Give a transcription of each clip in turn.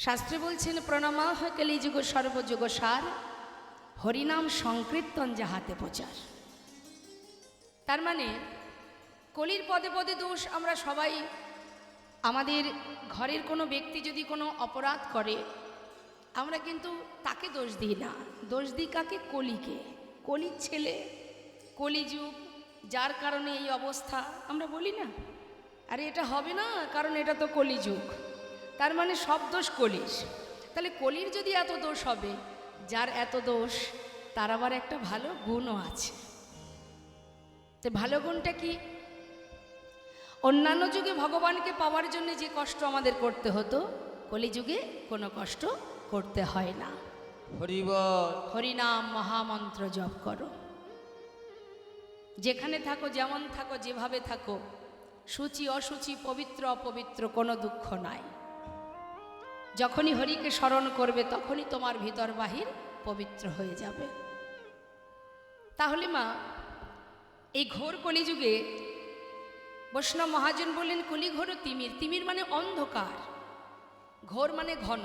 শাস্ত্রে বলছেন প্রণামাহ কলিযুগ সর্বযুগ সার, হরিনাম সংকীর্তন যাহাতে প্রচার। তার মানে কলির পদে পদে দোষ। আমরা সবাই আমাদের ঘরের কোনো ব্যক্তি যদি কোনো অপরাধ করে আমরা কিন্তু তাকে দোষ দিই না, দোষ দিই কাকে? কলিকে। কলির ছেলে, কলিযুগ, যার কারণে এই অবস্থা। আমরা বলি না আরে এটা হবে না কারণ এটা তো কলিযুগ, তার মানে সব দোষ কলির। তাহলে কলির যদি এত দোষ হবে, যার এত দোষ তার আবার একটা ভালো গুণও আছে। তো ভালো গুণটা কি? অন্যান্য যুগে ভগবানকে পাওয়ার জন্য যে কষ্ট আমাদের করতে হতো, কলিযুগে কোনো কষ্ট করতে হয় না। হরিবল। হরিনাম মহামন্ত্র জপ করো, যেখানে থাকো, যেমন থাকো, যেভাবে থাকো, সূচি অসুচি, পবিত্র অপবিত্র, কোনো দুঃখ নাই। যখনই হরিকে স্মরণ করবে তখনই তোমার ভিতর বাহির পবিত্র হয়ে যাবে। তাহলে মা, এই ঘোর কলিযুগে বৈষ্ণব মহাজন বললেন কলি ঘোর তিমির। তিমির মানে অন্ধকার, ঘোর মানে ঘন।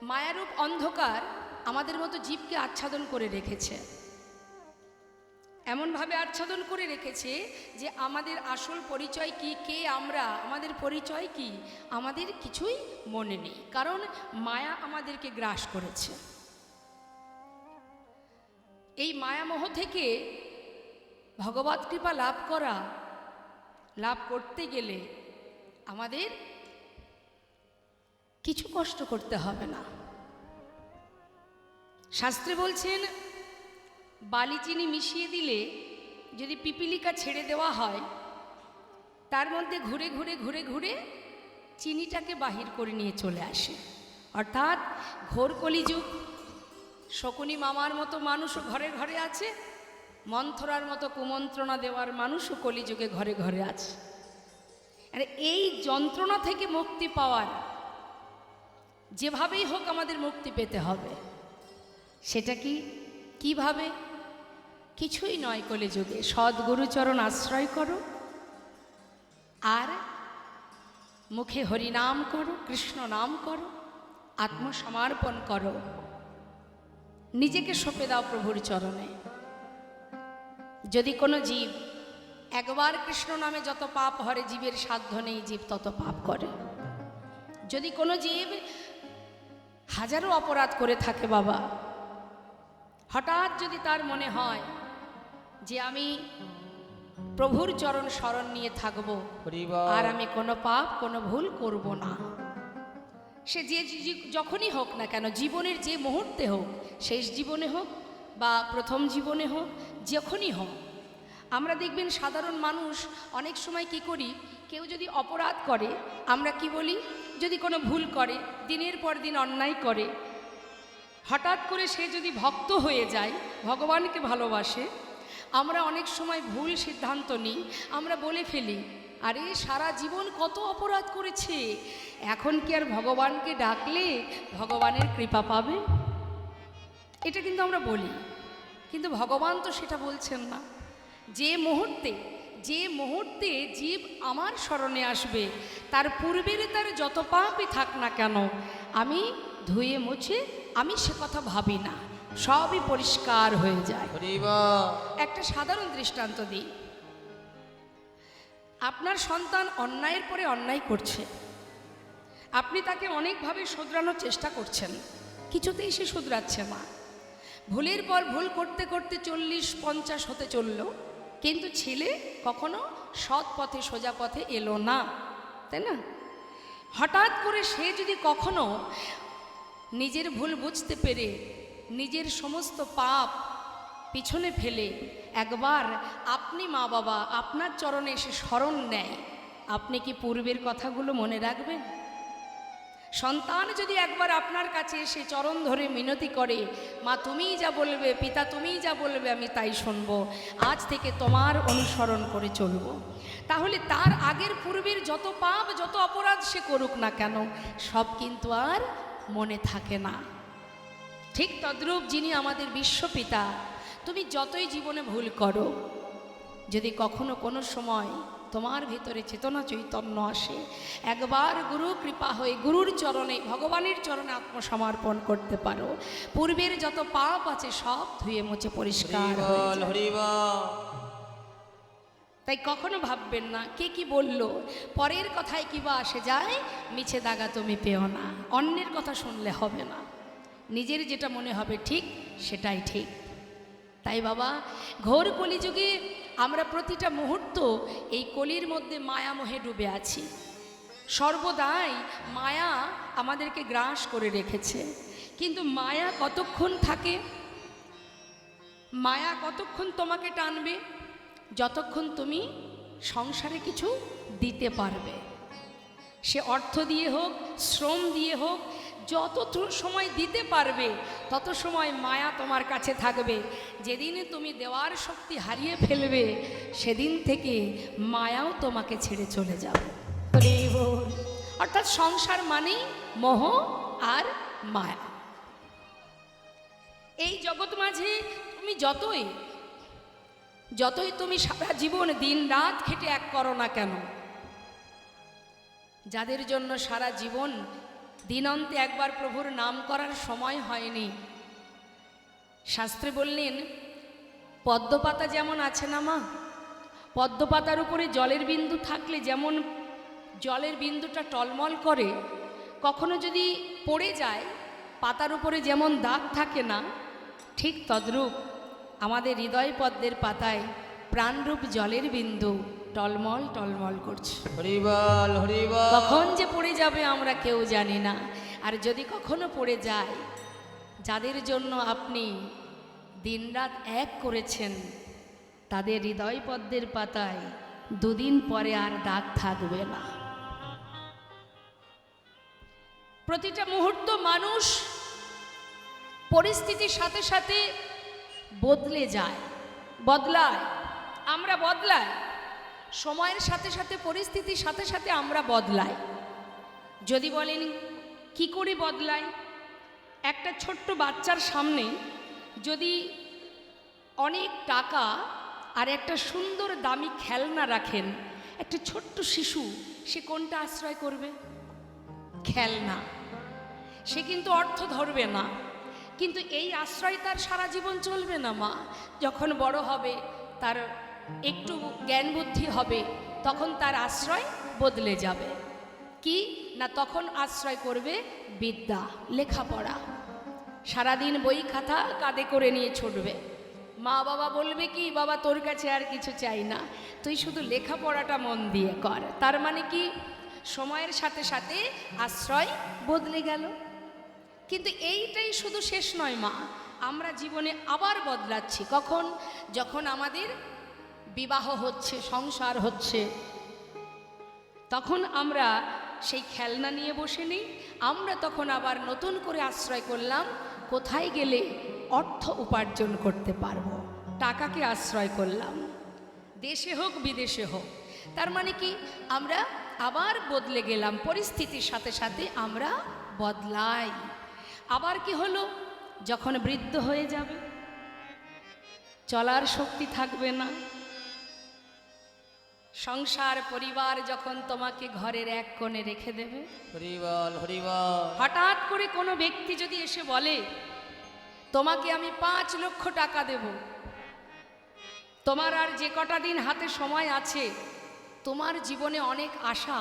মায়ারূপ অন্ধকার আমাদের মতো জীবকে আচ্ছাদন করে রেখেছে, এমনভাবে আচ্ছাদন করে রেখেছে যে আমাদের আসল পরিচয় কি, কে আমরা, আমাদের পরিচয় কি, আমাদের কিছুই মনে নেই, কারণ মায়া আমাদেরকে গ্রাস করেছে। এই মায়ামোহ থেকে ভগবৎ কৃপা লাভ করতে গেলে আমাদের কিছু কষ্ট করতে হবে না। শাস্ত্রে বলছেন বালি চিনি মিশিয়ে দিলে যদি পিপিলিকা ছেড়ে দেওয়া হয়, তার মধ্যে ঘুরে ঘুরে ঘুরে ঘুরে চিনিটাকে বাহির করে নিয়ে চলে আসে। অর্থাৎ ঘোর কলিযুগ। শকুনি মামার মতো মানুষও ঘরে ঘরে আছে, মন্থরার মতো কুমন্ত্রণা দেওয়ার মানুষও কলিযুগে ঘরে ঘরে আছে। আর এই যন্ত্রণা থেকে মুক্তি পাওয়ার যেভাবেই হোক আমাদের মুক্তি পেতে হবে। সেটা কি, কিভাবে? কিছুই নয় কলিযুগে। সদ্গুরুচরণ আশ্রয় করো, আর মুখে হরিনাম করো, কৃষ্ণ নাম করো, আত্মসমর্পণ করো, নিজেকে সঁপে দাও প্রভুর চরণে। যদি কোনো জীব একবার কৃষ্ণ নামে যত পাপ হরে, জীবের সাধ্য নেই জীব তত পাপ করে। যদি কোনো জীব হাজারো অপরাধ করে থাকে বাবা, হঠাৎ যদি তার মনে হয় যে আমি প্রভুর চরণ শরণ নিয়ে থাকব, আর আমি কোনো পাপ কোনো ভুল করব না, সে যে যখনই হোক না কেন, জীবনের যে মুহূর্তে হোক, শেষ জীবনে হোক বা প্রথম জীবনে হোক, যখনই হোক, আমরা দেখবেন সাধারণ মানুষ অনেক সময় কি করি, কেউ যদি অপরাধ করে আমরা কি বলি, যদি কোনো ভুল করে, দিনের পর দিন অন্যায় করে, হঠাৎ করে সে যদি ভক্ত হয়ে যায়, ভগবানকে ভালোবাসে, আমরা অনেক সময় ভুল সিদ্ধান্ত নিই। আমরা বলে ফেলি আরে সারা জীবন কত অপরাধ করেছে, এখন কি আর ভগবানকে ডাকলে ভগবানের কৃপা পাবে? এটা কিন্তু আমরা বলি, কিন্তু ভগবান তো সেটা বলছেন না। যে মুহূর্তে জীব আমার শরণে আসবে, তার পূর্বের তার যত পাপই থাক না কেন, আমি ধুয়ে মুছে আমি সে কথা ভাবি না, সবই পরিষ্কার হয়ে যায়। একটা সাধারণ দৃষ্টান্ত দিই। আপনার সন্তান অন্যায়ের পরে অন্যায় করছে, আপনি তাকে অনেকভাবে শুধরানোর চেষ্টা করছেন, কিছুতেই সে শুধরাচ্ছে না। ভুলের পর ভুল করতে করতে 40-50 হতে চলল, কিন্তু ছেলে কখনো সৎ পথে সোজা পথে এলো না, তাই না? হঠাৎ করে সে যদি কখনো নিজের ভুল বুঝতে পেরে নিজের সমস্ত পাপ পিছনে ফেলে একবার আপনি মা বাবা আপনার চরণে এসে শরণ নেয়, আপনি কি পূর্বের কথাগুলো মনে রাখবেন? সন্তান যদি একবার আপনার কাছে এসে চরণ ধরে মিনতি করে, মা তুমিই যা বলবে, পিতা তুমিই যা বলবে আমি তাই শুনবো, আজ থেকে তোমার অনুসরণ করে চলব, তাহলে তার আগের পূর্বের যত পাপ যত অপরাধ সে করুক না কেন, সব কিন্তু আর মনে থাকে না। ঠিক তদ্রূপ যিনি আমাদের বিশ্বপিতা, তুমি যতই জীবনে ভুল করো, যদি কখনো কোনো সময় তোমার ভিতরে চেতনা চৈতন্য আসে, একবার গুরু কৃপা হয়ে গুরুর চরণে, ভগবানের চরণে আত্মসমর্পণ করতে পারো, পূর্বের যত পাপ আছে সব ধুয়ে মুছে পরিষ্কার হয়ে যায়। তাই কখনো ভাববেন না কে কি বলল, পরের কথায় কিবা আসে যায়, মিছে দাগা তুমি পেও না। অন্যের কথা শুনলে হবে না, নিজের যেটা মনে হবে ঠিক সেটাই ঠিক। তাই বাবা, ঘোর কলিযুগে আমরা প্রতিটা মুহূর্ত এই কলির মধ্যে মায়ামোহে ডুবে আছি। সর্বদাই মায়া আমাদেরকে গ্রাস করে রেখেছে। কিন্তু মায়া কতক্ষণ থাকে? মায়া কতক্ষণ তোমাকে টানবে? যতক্ষণ তুমি সংসারে কিছু দিতে পারবে, সে অর্থ দিয়ে হোক, শ্রম দিয়ে হোক, যত সময় দিতে পারবে তত সময় মায়া তোমার কাছে থাকবে। যেদিনে তুমি দেওয়ার শক্তি হারিয়ে ফেলবে, সেদিন থেকে মায়াও তোমাকে ছেড়ে চলে যাবে। অর্থাৎ সংসার মানেই মোহ আর মায়া। এই জগৎ মাঝে তুমি যতই তুমি সারা জীবন দিন রাত খেটে এক করো না কেন, যাদের জন্য সারা জীবন দিনান্তে একবার প্রভুর নাম করার সময় হয়নি, শাস্ত্রে বললেন পদ্মপাতা যেমন আছে না মা, পদ্মপাতার উপরে জলের বিন্দু থাকলে যেমন জলের বিন্দুটা টলমল করে, কখনো যদি পড়ে যায় পাতার উপরে যেমন দাগ থাকে না, ঠিক তদ্রূপ আমাদের হৃদয় পদ্মের পাতায় প্রাণরূপ জলের বিন্দু টলমল টলমল করছে। হরিবল হরিবল। কখন যে পড়ে যাবে আমরা কেউ জানি না। আর যদি কখনো পড়ে যায়, যাদের জন্য আপনি দিনরাত এক করেছেন, তাদের হৃদয় পদ্মের পাতায় দুদিন পরে আর দাগ থাকবে না। প্রতিটা মুহূর্ত মানুষ পরিস্থিতির সাথে সাথে বদলে যায়, বদলায়, আমরা বদলাই, সময়ের সাথে সাথে পরিস্থিতির সাথে সাথে আমরা বদলাই। যদি বলেন কি করে বদলাই, একটা ছোট্ট বাচ্চার সামনে যদি অনেক টাকা আর একটা সুন্দর দামি খেলনা রাখেন, একটা ছোট্ট শিশু সে কোনটা আশ্রয় করবে? খেলনা। সে কিন্তু অর্থ ধরবে না, কিন্তু এই আশ্রয় তার সারা জীবন চলবে না মা। যখন বড় হবে, তার একটু জ্ঞান বুদ্ধি হবে, তখন তার আশ্রয় বদলে যাবে। কি না, তখন আশ্রয় করবে বিদ্যা, লেখাপড়া। সারাদিন বই খাতা কাঁধে করে নিয়ে ছুটবে। মা বাবা বলবে কি, বাবা তোর কাছে আর কিছু চাই না, তুই শুধু লেখাপড়াটা মন দিয়ে কর। তার মানে কি, সময়ের সাথে সাথে আশ্রয় বদলে গেল। কিন্তু এইটাই শুধু শেষ নয় মা, আমরা জীবনে আবার বদলাচ্ছি। কখন? যখন আমাদের বিবাহ হচ্ছে, সংসার হচ্ছে, তখন আমরা সেই খেলনা নিয়ে বসে নেই, আমরা তখন আবার নতুন করে আশ্রয় করলাম কোথায় গেলে অর্থ উপার্জন করতে পারবো, টাকাকে আশ্রয় করলাম, দেশে হোক বিদেশে হোক। তার মানে কি, আমরা আবার বদলে গেলাম, পরিস্থিতির সাথে সাথে আমরা বদলাই। আবার কি হলো, যখন বৃদ্ধ হয়ে যাবে, চলার শক্তি থাকবে না, সংসার পরিবার যখন তোমাকে ঘরের এক কোণে রেখে দেবে, হরিবল হরিবল। হঠাৎ করে কোনো ব্যক্তি যদি এসে বলে তোমাকে আমি 5 লক্ষ টাকা দেব, তোমার আর যে কটা দিন হাতে সময় আছে, তোমার জীবনে অনেক আশা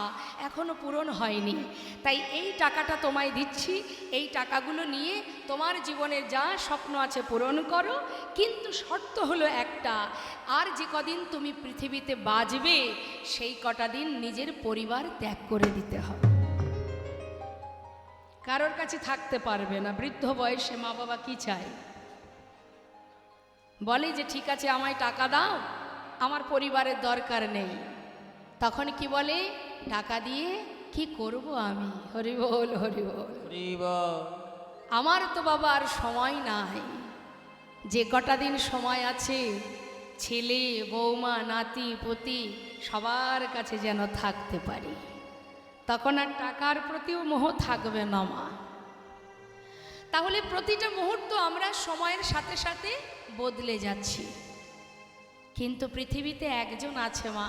এখনো পূরণ হয়নি, তাই এই টাকাটা তোমায় দিচ্ছি, এই টাকাগুলো নিয়ে তোমার জীবনের যা স্বপ্ন আছে পূরণ করো, কিন্তু শর্ত হলো একটা, আর যে কদিন তুমি পৃথিবীতে বাঁচবে সেই কটা দিন নিজের পরিবার ত্যাগ করে দিতে হবে। কারোর কাছে থাকতে পারবে না। বৃদ্ধ বয়সে মা বাবা কি চায়? বলে যে ঠিক আছে আমায় টাকা দাও, আমার পরিবারের দরকার নেই। তখন কি বলে, টাকা দিয়ে কি করব আমি? হরি বল হরি বল হরিবল। আমার তো বাবা আর সময় নাই, যে কটা দিন সময় আছে ছেলে বৌমা নাতি পতি সবার কাছে যেন থাকতে পারি, তখন আর টাকার প্রতিও মোহ থাকবে না মা। তাহলে প্রতিটা মুহূর্ত আমরা সময়ের সাথে সাথে বদলে যাচ্ছি, কিন্তু পৃথিবীতে একজন আছে মা,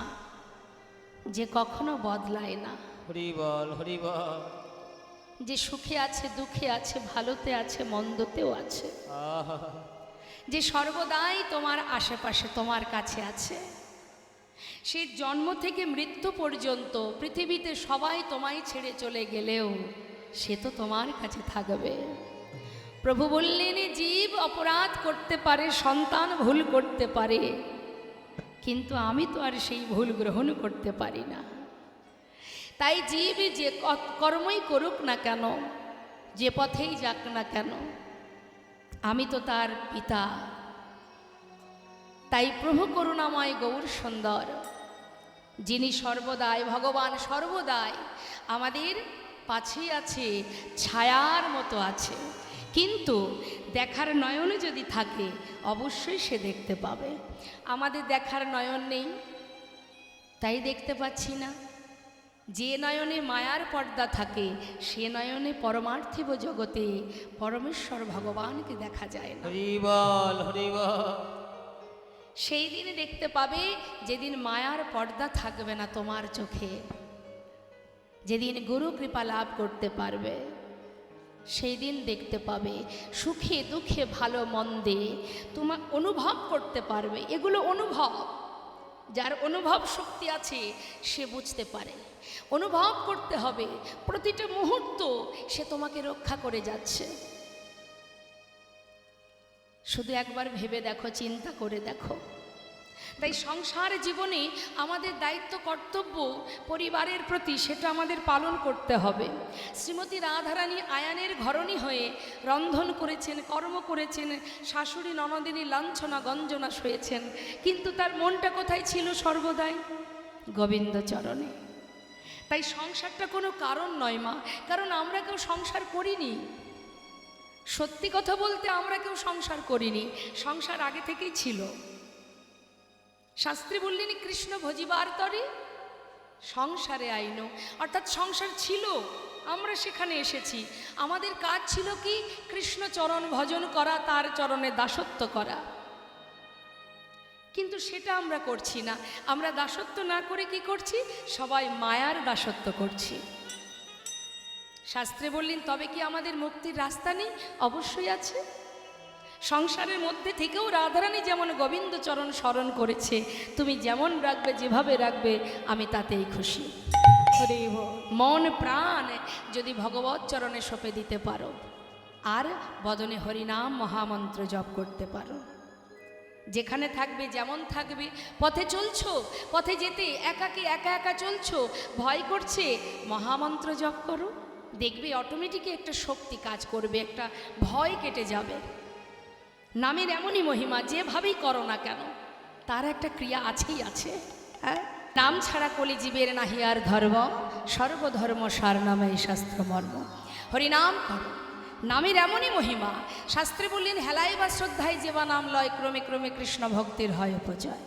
যে কখনো বদলায় না, হরি বল হরি বল। যে সুখে আছে দুঃখে আছে ভালোতে আছে মন্দতেও আছে, আহা যে সর্বদাই তোমার আশেপাশে তোমার কাছে আছে। সে জন্ম থেকে মৃত্যু পর্যন্ত পৃথিবীতে সবাই তোমায় ছেড়ে চলে গেলেও সে তো তোমার কাছে থাকবে। প্রভু বললেন, জীব অপরাধ করতে পারে, সন্তান ভুল করতে পারে, কিন্তু আমি তো আর সেই ভুল গ্রহণ করতে পারি না। তাই জীব যে কর্মই করুক না কেন, যে পথেই যাক না কেন, আমি তো তার পিতা। তাই প্রভু করুণাময় গৌর সুন্দর, যিনি সর্বদাই ভগবান, সর্বদাই আমাদের পাশেই আছে, ছায়ার মতো আছে, কিন্তু দেখার নয়ন যদি থাকে অবশ্যই সে দেখতে পাবে। আমাদের দেখার নয়ন নেই, তাই দেখতে পাচ্ছি না। যে নয়নে মায়ার পর্দা থাকে সে নয়নে পরমার্থিব জগতে পরমেশ্বর ভগবানকে দেখা যায় না। হরি বল হরি বল। সেই দিন দেখতে পাবে যেদিন মায়ার পর্দা থাকবে না তোমার চোখে, যেদিন গুরু কৃপা লাভ করতে পারবে, সেই দিন দেখতে পাবে সুখে দুঃখে ভালো মন্দে তোমার অনুভব করতে পারবে। এগুলো অনুভব, যার অনুভব শক্তি আছে সে বুঝতে পারে। অনুভব করতে হবে প্রতিটা মুহূর্ত সে তোমাকে রক্ষা করে যাচ্ছে। শুধু একবার ভেবে দেখো, চিন্তা করে দেখো। তাই সংসার জীবনে আমাদের দায়িত্ব কর্তব্য পরিবারের প্রতি, সেটা আমাদের পালন করতে হবে। শ্রীমতী রাধারানী আয়ানের ঘরণী হয়ে রন্ধন করেছেন, কর্ম করেছেন, শাশুড়ি ননদিনী লাঞ্ছনা গঞ্জনা সয়েছেন, কিন্তু তার মনটা কোথায় ছিল? সর্বদাই গোবিন্দ চরণে। তাই সংসারটা কোনো কারণ নয় মা, কারণ আমরা কেউ সংসার করিনি। সত্যি কথা বলতে আমরা কেউ সংসার করিনি, সংসার আগে থেকেই ছিল। শাস্ত্রী বললেন, কৃষ্ণ ভজিবার তরে সংসারে আইন, অর্থাৎ সংসার ছিল, আমরা সেখানে এসেছি। আমাদের কাজ ছিল কি? কৃষ্ণ চরণ ভজন করা, তার চরণে দাসত্ব করা। কিন্তু সেটা আমরা করছি না। আমরা দাসত্ব না করে কি করছি? সবাই মায়ার দাসত্ব করছি। শাস্ত্রে বললেন, তবে কি আমাদের মুক্তির রাস্তা নেই? অবশ্যই আছে। সংসারের মধ্যে থেকেও রাধারানী যেমন গোবিন্দ চরণ স্মরণ করেছে, তুমি যেমন রাখবে, যেভাবে রাখবে, আমি তাতেই খুশি। মন প্রাণ যদি ভগবৎ চরণে সঁপে দিতে পারো আর বদনে হরিনাম মহামন্ত্র জপ করতে পারো, যেখানে থাকবে যেমন থাকবে, পথে চলছো, পথে যেতে একাকী একা একা চলছো, ভয় করছে, মহামন্ত্র জপ করো, দেখবে অটোমেটিকই একটা শক্তি কাজ করবে, একটা ভয় কেটে যাবে। নামের এমনই মহিমা, যেভাবেই করো না কেন তার একটা ক্রিয়া আছেই আছে। হ্যাঁ, নাম ছাড়া কলিজীবের নাহি আর ধর্ম, সর্বধর্ম সার নামে শাস্ত্র মর্ম। হরিনাম করো, নামের এমনই মহিমা। শাস্ত্রে বললেন, হেলায় বা শ্রদ্ধায় যেবা নাম লয়, ক্রমে ক্রমে কৃষ্ণ ভক্তির হয় উপজয়।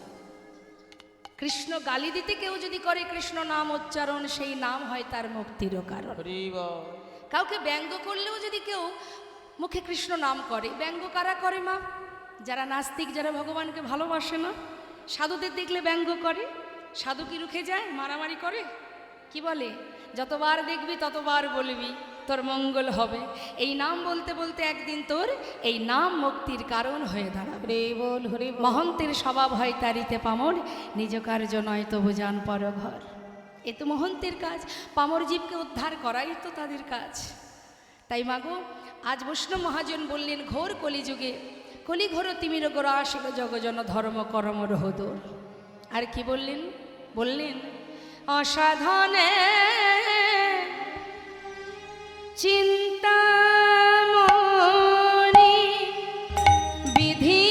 কৃষ্ণ গালি দিতে কেউ যদি করে কৃষ্ণ নাম উচ্চারণ, সেই নাম হয় তার মুক্তিরও কারণ। কাউকে ব্যঙ্গ করলেও যদি কেউ মুখে কৃষ্ণ নাম করে, ব্যঙ্গ কারা করে মা? যারা নাস্তিক, যারা ভগবানকে ভালোবাসে না। সাধুদের দেখলে ব্যঙ্গ করে। সাধু কি রুখে যায়? মারামারি করে। কি বলে? যতবার দেখবি ততবার বলবি, তোর মঙ্গল হবে। এই নাম বলতে বলতে একদিন তোর এই নাম মুক্তির কারণ হয়ে দাঁড়াবে। মহন্তের স্বভাব হয় তারিতে পামর, নিজ কার্য নয় তবু যান পর ঘর। এ তো মহন্তের কাজ, পামর জীবকে উদ্ধার করাই তো তাদের কাজ। তাই মাগো, আজ বৈষ্ণব মহাজন বললেন, ঘোর কলিযুগে কলি ঘোর তিমির গোরা আসিল জগজন ধর্ম কর্ম রহদোর। আর কি বললেন? বললেন, অসাধনে চিন্তা মনি বিধি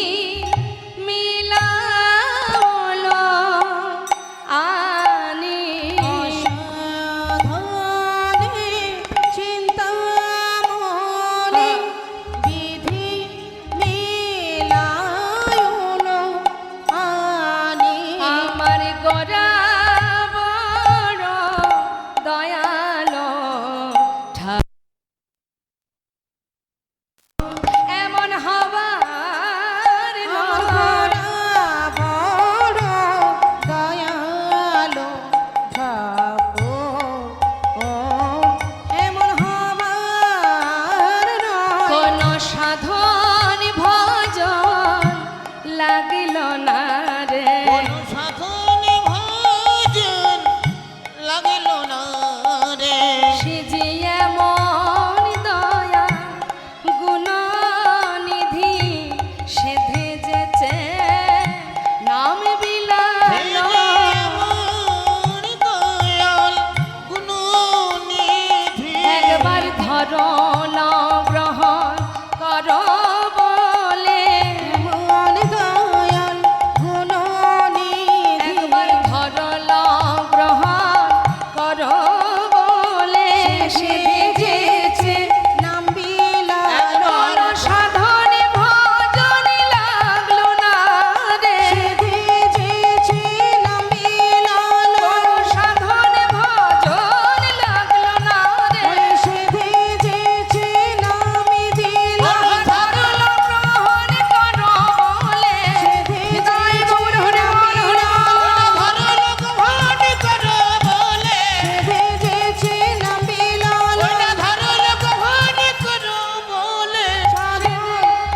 মিলাল আনি। অসাধনে চিন্তা মনি বিধি মিলায়ন আনি। আমার গোরা বড় দয়াল সাধন ভজন লাগিল না রে কোনো সাধন ভজন লাগিল না রে সে যে এমন দয়া গুণনিধি সে ধেজেছে নাম বিলাল আমার দয়াল গুণনিধি একবার ধরো নাম গ্রহণ করো বলে আমার দয়াল গুণনিধি একবার ধরো নাম গ্রহণ করো বলে সে ধেজেছে নাম বিলাল কোনো সাধনে ভজন লাগলো না রে সেধেছে নাম বিলাল কোনো সাধনে ভজন লাগলো না রে সেধেছে নাম দিলাল ধরলো গ্রহণ করো বলে হৃদয় গৌর হরে মন হরে ধরলো গ্রহণ করো বলে সেধেছে নাম বিলাল ধরলো গ্রহণ করো বলে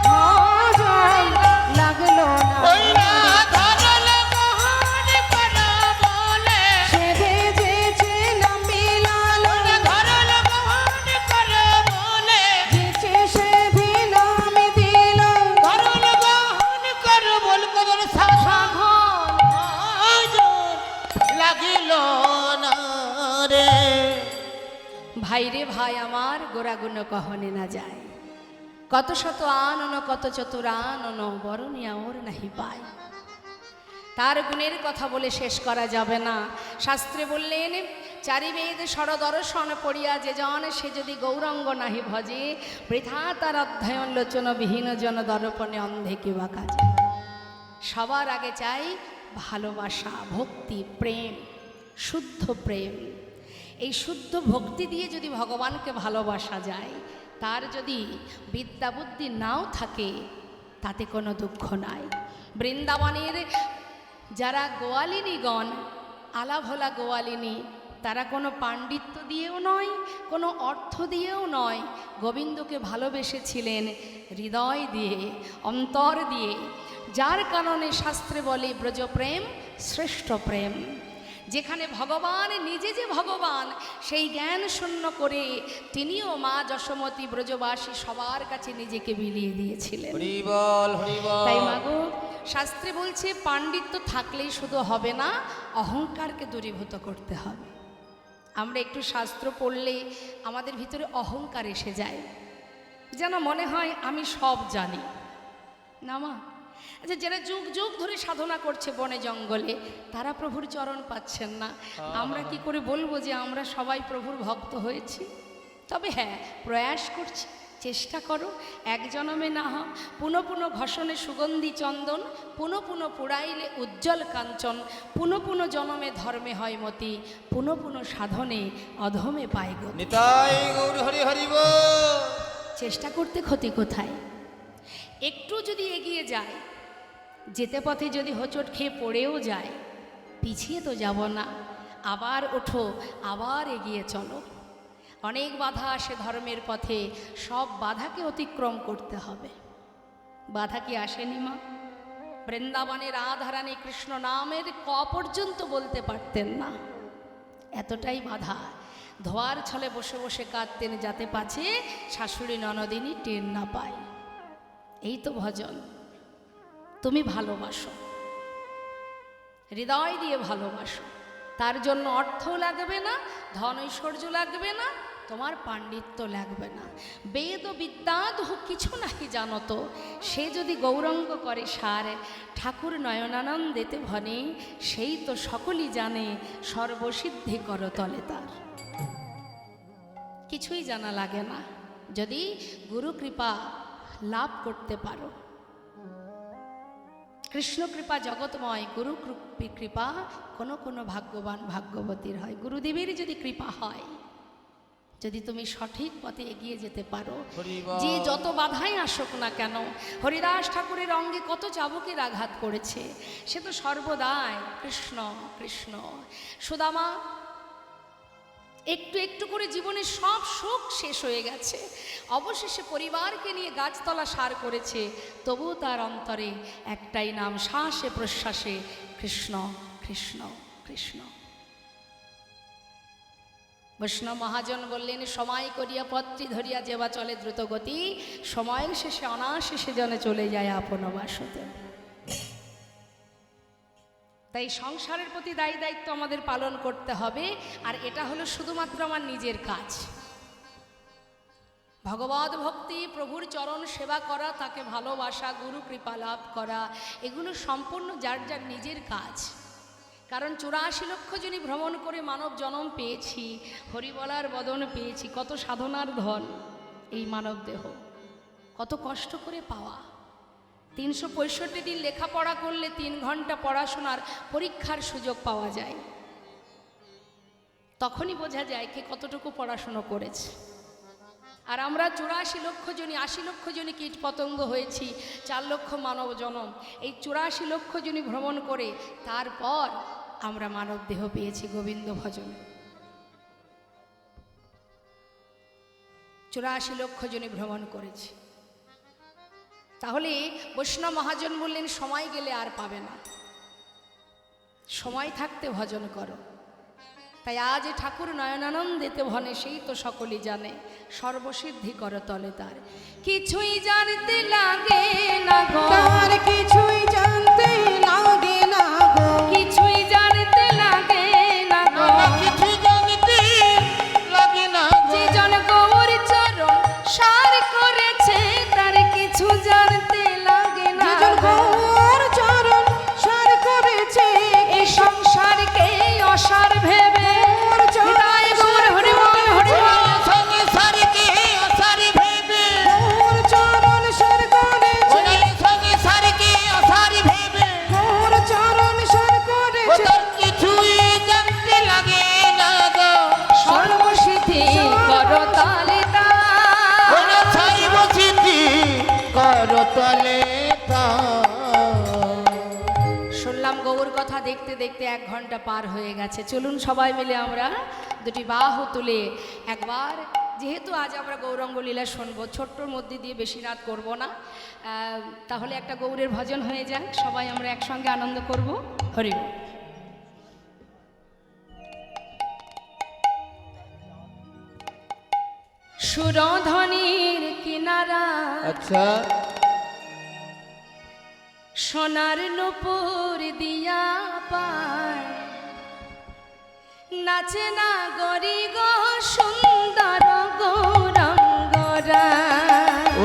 ভজন লাগলো না ওইরা ধরলো গ্রহণ করো বলে সেধেছে নাম বিলাল ধরলো গ্রহণ করো বলে যেছে সেধে নাম দিল ধরলো গ্রহণ করো বল কদর সাধন লাগিল না রে ভাই রে ভাই আমার গোড়াগুণ কহনে না যায় কত শত আনন কত চতুরানন বরণিয়া ওর নাহি পায় তার গুণের কথা বলে শেষ করা যাবে না শাস্ত্রে বললেন চারি বেদ ষড়দর্শন পড়িয়া যে জন সে যদি গৌরঙ্গ নাহি ভজে বৃথা তার অধ্যয়ন লোচন বিহীন জন দর্পণে অন্ধে কিবা কাজে সবার আগে চাই ভালোবাসা ভক্তি প্রেম শুদ্ধ প্রেম এই শুদ্ধ ভক্তি দিয়ে যদি ভগবানকে ভালোবাসা যায় তার যদি বিদ্যা বুদ্ধি নাও থাকে তাতে কোনো দুঃখ নাই বৃন্দাবনের যারা গোয়ালিনীগণ আলাভোলা গোয়ালিনী তারা কোনো পাণ্ডিত্য দিয়েও নয় কোনো অর্থ দিয়েও নয় গোবিন্দকে ভালোবেসেছিলেন হৃদয় দিয়ে অন্তর দিয়ে যার কারণে শাস্ত্রে বলে ব্রজপ্রেম শ্রেষ্ঠ প্রেম যেখানে ভগবান নিজে যে ভগবান সেই জ্ঞান শূন্য করে তিনিও মা যশোমতী ব্রজবাসী সবার কাছে নিজেকে বিলিয়ে দিয়েছিলেন হরি বল হরি বল তাই মাগো শাস্ত্রে বলছে পাণ্ডিত্য থাকলেই শুধু হবে না অহংকারকে দূরীভূত করতে হবে আমরা একটু শাস্ত্র পড়লে আমাদের ভিতরে অহংকার এসে যায় যেন মনে হয় আমি সব জানি না মা আচ্ছা যারা যুগ যুগ ধরে সাধনা করছে বনে জঙ্গলে তারা প্রভুর চরণ পাচ্ছেন না আমরা কি করে বলবো যে আমরা সবাই প্রভুর ভক্ত হয়েছি তবে হ্যাঁ প্রয়াস করছি চেষ্টা করো এক জনমে না হয় পুনঃ পুনঃ ঘষণে সুগন্ধি চন্দন পুনঃ পুনঃ পুড়াইলে উজ্জ্বল কাঞ্চন পুনঃ পুনঃ জনমে ধর্মে হয় মতি পুনঃ পুনঃ সাধনে অধমে পায় গতি নিতাই গৌর হরি হরি বল চেষ্টা করতে ক্ষতি কোথায় একটু যদি এগিয়ে যায় যেতে পথে যদি হোঁচট খেয়ে পড়েও যায় পিছিয়ে তো যাব না আবার ওঠো আবার এগিয়ে চলো অনেক বাধা আসে ধর্মের পথে সব বাধাকে অতিক্রম করতে হবে বাধা কি আসেনি মা বৃন্দাবনের রাধারানী কৃষ্ণ নামের ক পর্যন্ত বলতে পারতেন না এতটাই বাধা ধোয়ার ছলে বসে বসে কাঁদতেন যাতে পাছে শাশুড়ি ননদিনী টের না পায় এই তো ভজন তুমি ভালোবাসো হৃদয় দিয়ে ভালোবাসো তার জন্য অর্থ লাগবে না ধন ঐশ্বর্য লাগবে না তোমার পাণ্ডিত্য লাগবে না বেদ ও বিদ্যাদ কিছু নাহি জানো তো সে যদি গৌরঙ্গ করে সার ঠাকুর নয়নানন্দেতে ভনে সেই তো সকলই জানে সর্বসিদ্ধি করতলে তার কিছুই জানা লাগে না যদি গুরু কৃপা লাভ করতে পারো কৃষ্ণ কৃপা জগৎময় গুরু কৃপা কোনো কোনো ভাগ্যবান ভাগ্যবতীর হয় গুরুদেবের যদি কৃপা হয় যদি তুমি সঠিক পথে এগিয়ে যেতে পারো যে যত বাধাই আসুক না কেন হরিদাস ঠাকুরের অঙ্গে কত চাবুকের আঘাত করেছে সে তো সর্বদাই কৃষ্ণ কৃষ্ণ সুদামা একটু একটু করে জীবনের সব সুখ শেষ হয়ে গেছে, অবশেষে পরিবারকে নিয়ে গাছতলা সার করেছে, তবুও তার অন্তরে একটাই নাম, শ্বাসে প্রশ্বাসে কৃষ্ণ কৃষ্ণ কৃষ্ণ। বৈষ্ণব মহাজন বললেন, সময় করিয়া পত্রী ধরিয়া যেবা চলে দ্রুত গতি, সময়ের শেষে অনাশেষে জনে চলে যায় আপন বাসতে। তাই সংসারের প্রতি দায়ী দায়িত্ব আমাদের পালন করতে হবে, আর এটা হলো শুধুমাত্র আমার নিজের কাজ। ভগবত ভক্তি, প্রভুর চরণ সেবা করা, তাকে ভালোবাসা, গুরু কৃপা লাভ করা, এগুলো সম্পূর্ণ যার যার নিজের কাজ। কারণ 84 লক্ষ জনই ভ্রমণ করে মানব জন্ম পেয়েছি, হরিবলার বদন পেয়েছি, কত সাধনার ধন এই মানব দেহ, কত কষ্ট করে পাওয়া। 365 দিন লেখাপড়া করলে 3 ঘন্টা পড়াশোনার পরীক্ষার সুযোগ পাওয়া যায়, তখনই বোঝা যায় কে কতটুকু পড়াশুনো করেছে। আর আমরা 84 লক্ষ জনই, 80 লক্ষ জনই কীট পতঙ্গ হয়েছি, 4 লক্ষ মানব জনম, এই 84 লক্ষ জনই ভ্রমণ করে তারপর আমরা মানব দেহ পেয়েছি গোবিন্দ ভজন। 84 লক্ষ জনই ভ্রমণ করেছি। তাহলে বৈষ্ণব মহাজন বললেন, সময় গেলে আর পাবে না, সময় থাকতে ভজন করো। তাই আজ ঠাকুর নয়নানন্দেতে ভনে, সেই তো সকলেই জানে, সর্বসিদ্ধি কর তলে তার। কিছুই জানতে লাগে না গো, তার কিছুই জানতে লাগে না গো, কিছুই জানতে লাগে না গো, কিছু জানতে লাগে না গো। যে জন গৌর চরণ সার করেছে, তার কিছু জানতে লাগে না যেজন গো। গৌর চরণ সার করেছে, এই সংসারকে অসার ভেবে, গৌর চরণ হৃদয় গৌর হরি বল হরি বল। সঙ্গে সারিকে অসারি ভেবে, গৌর চরণ সার করেছে, ওনার সঙ্গে সারিকে অসারি ভেবে, গৌর চরণ সার করেছে, ওদের কিছুই জানতে লাগে না গো। সর্বসিদ্ধি করো তালে তার। ওরা ছাইব সিদ্ধি কর তলে তার। শুনলাম গৌর কথা দেখতে দেখতে 1 ঘন্টা পার হয়ে গেছে। চলুন সবাই মিলে আমরা দুটি বাহু তুলে একবার, যেহেতু আজ আমরা গৌরাঙ্গ লীলা শুনবো, ছোট্টর মধ্যে দিয়ে বেশি রাত করব না, তাহলে একটা গৌরের ভজন হয়ে যাক, সবাই আমরা একসঙ্গে আনন্দ করব। হরি বল। সুরধনির কিনারা আচ্ছা, সোনার নূপুর দিয়া পায়, নাচে না গরি গো সুন্দর গৌরাঙ্গরা।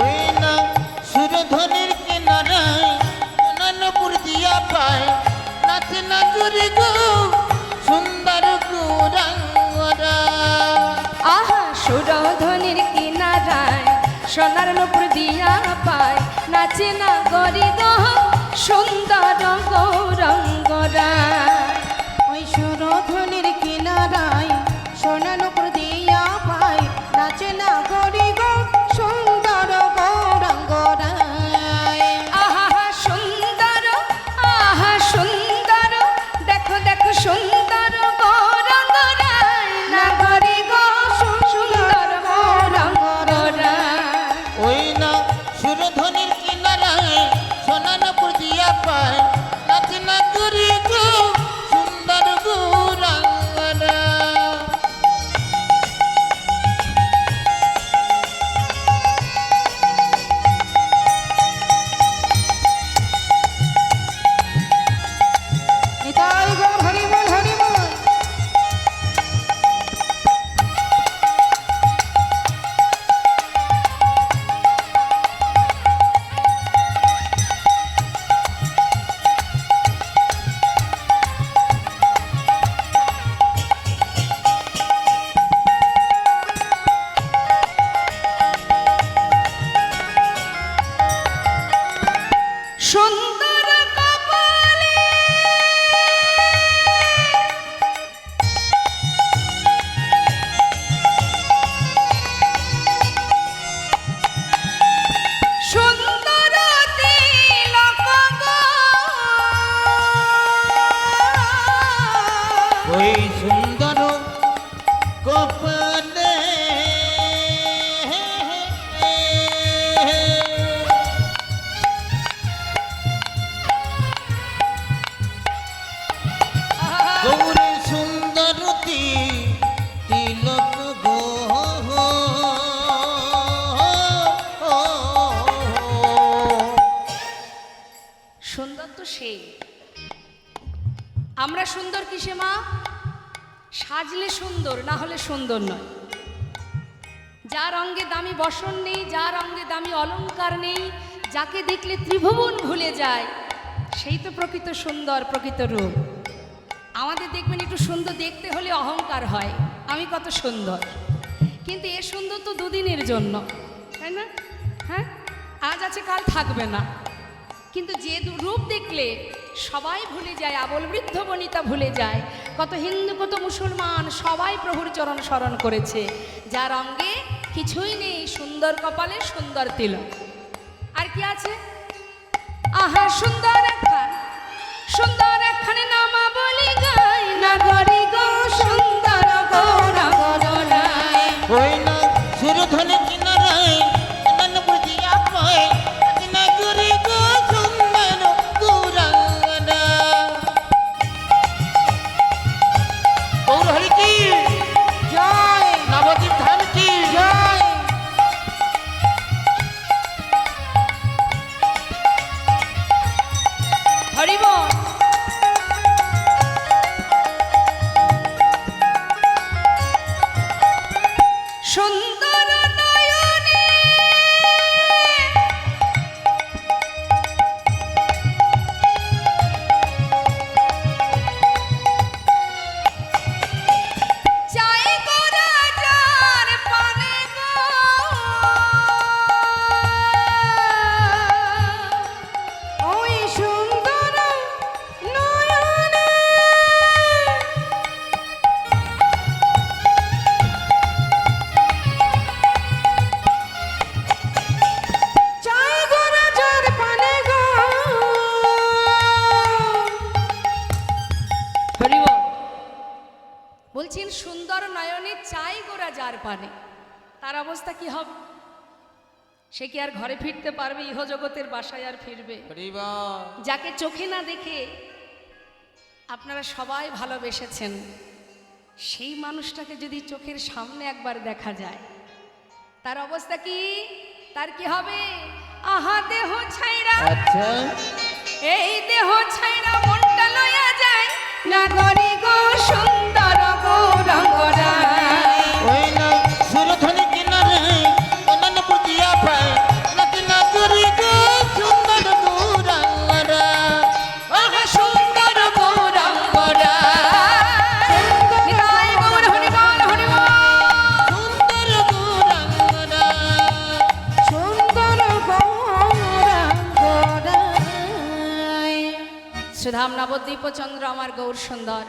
ওই না সুরধনির কিনারায় অনন্তপুর দিয়া পায়, নাচে না জুড়ি গো সুন্দর গৌরাঙ্গরা। আহা সুরধনির কিনারায় সোনার নূপুর দিয়া পায়, নাচে না গরি গো সুন্দর গৌরাঙ্গরা। ওই সুরধনির কিনারায় সোনার উপর দিয়া পায়, নাচে না গরি গো সুন্দর গৌরাঙ্গরায়। আহা সুন্দর, আহা সুন্দর, দেখো দেখো সুন্দর গৌরাঙ্গরায়, না গরি গো সুন্দর গৌরাঙ্গরায়। ওই না সুরধনির কিনারায় সোনানপুর দিয়া পায়, নাচে না জুড়ি গো সুন্দর গৌরাঙ্গরা। নিতাই গৌর হরি বল হরি বল। আমরা সুন্দর কিসে মা? সাজলে সুন্দর, না হলে সুন্দর নয়। যার অঙ্গে দামি বসন নেই, যার অঙ্গে দামি অলংকার নেই, যাকে দেখলে ত্রিভুবন ভুলে যায়, সেই তো প্রকৃত সুন্দর, প্রকৃত রূপ। আমাদের দেখবেন একটু সুন্দর দেখতে হলে অহংকার হয়, আমি কত সুন্দর। কিন্তু এ সুন্দর তো দুদিনের জন্য, তাই না? হ্যাঁ, আজ আছে কাল থাকবে না। কিন্তু যে রূপ দেখলে সবাই ভুলে যায়, আবল বৃদ্ধ বনিতা ভুলে যায়। কত হিন্দু, কত মুসলমান সবাই প্রভুর চরণ স্মরণ করেছে, যার অঙ্গে কিছুই নেই, সুন্দর কপালে সুন্দর তিলক। আর কি আছে? আহা সুন্দর একখান, সুন্দর একখানে নামা বলি গাই, নগরী গো সুন্দর গৌরাঙ্গনায়। ওই না সুরধনে কিনারায় আনন্দপুর দিয়া পায় নগরী গো সুন্দর গৌরাঙ্গনা। গৌর হরি কি জয় নবদ্বীপ ধাম কি জয়। হরিবল। সুন্দর নয়নে চাই গোরা যার পানে গো, ওই সুন্দর নয়নে চাই গো রাজার পানে গো। হরিবল। বলছেন সুন্দর নয়নে চাই গোরা যার পানে, তার অবস্থা কি হবে? সে কি আর ঘরে ফিরতে পারবে? ইহজগতের বাসায় আর ফিরবে? যাকে চোখে না দেখে আপনারা সবাই ভালোবেসেছেন, সেই মানুষটাকে যদি চোখের সামনে একবার দেখা যায়, তার অবস্থা কি? তার কি হবে? আহা দেহ ছাইরা, আচ্ছা এই দেহ ছাইরা মনটা লইয়া যায়, নগরী গো সুন্দর গৌরাঙ্গনায়। ওই না সুরধনে কিনারায় আনন্দপুর দিয়া পায় নগরী গো সুন্দর গৌরাঙ্গনা। আহা সুন্দর গৌরাঙ্গনা। নিতাই গৌর হরিবল, হরিবল। সুন্দর গৌরাঙ্গনা। সুন্দর গৌরাঙ্গনায়। সুধাম নবদ্বীপ চন্দ্র আমার গৌর সুন্দর।